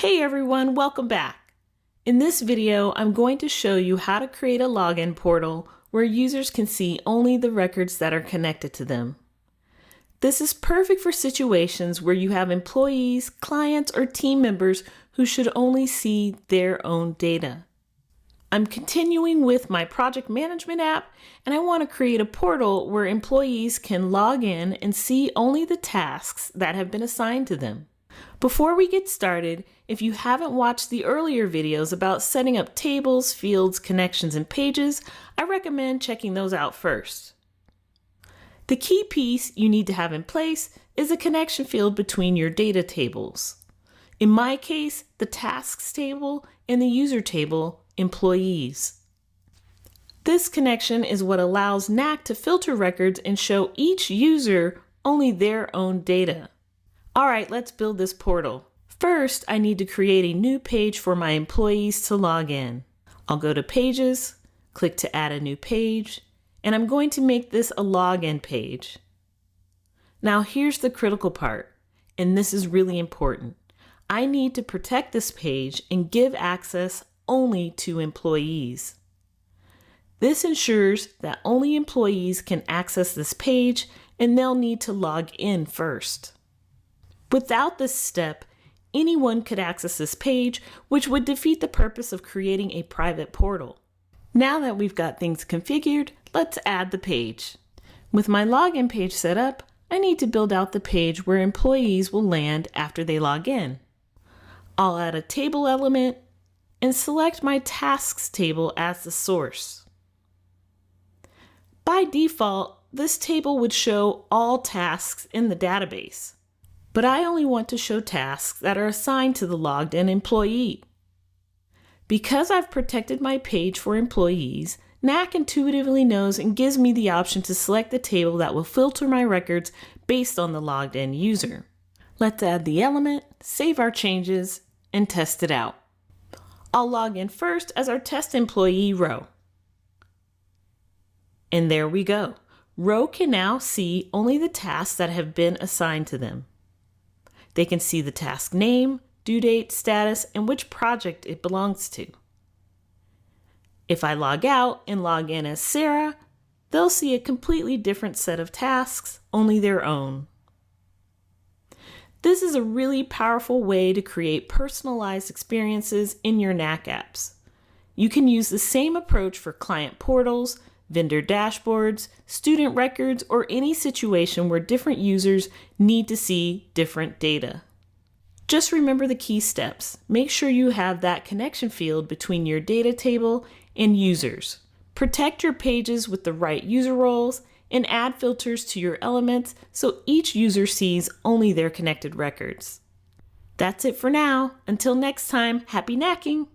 Hey everyone, welcome back. In this video, I'm going to show you how to create a login portal where users can see only the records that are connected to them. This is perfect for situations where you have employees, clients, or team members who should only see their own data. I'm continuing with my project management app, and I want to create a portal where employees can log in and see only the tasks that have been assigned to them. Before we get started, if you haven't watched the earlier videos about setting up tables, fields, connections, and pages, I recommend checking those out first. The key piece you need to have in place is a connection field between your data tables. In my case, the tasks table and the user table, employees. This connection is what allows Knack to filter records and show each user only their own data. All right, let's build this portal. First, I need to create a new page for my employees to log in. I'll go to Pages, click to add a new page, and I'm going to make this a login page. Now here's the critical part, and this is really important. I need to protect this page and give access only to employees. This ensures that only employees can access this page, and they'll need to log in first. Without this step, anyone could access this page, which would defeat the purpose of creating a private portal. Now that we've got things configured, let's add the page. With my login page set up, I need to build out the page where employees will land after they log in. I'll add a table element and select my tasks table as the source. By default, this table would show all tasks in the database. But I only want to show tasks that are assigned to the logged in employee. Because I've protected my page for employees, Knack intuitively knows and gives me the option to select the table that will filter my records based on the logged in user. Let's add the element, save our changes, and test it out. I'll log in first as our test employee row. And there we go. Row can now see only the tasks that have been assigned to them. They can see the task name, due date, status, and which project it belongs to. If I log out and log in as Sarah, they'll see a completely different set of tasks, only their own. This is a really powerful way to create personalized experiences in your Knack apps. You can use the same approach for client portals, vendor dashboards, student records, or any situation where different users need to see different data. Just remember the key steps. Make sure you have that connection field between your data table and users. Protect your pages with the right user roles and add filters to your elements so each user sees only their connected records. That's it for now. Until next time, happy knacking!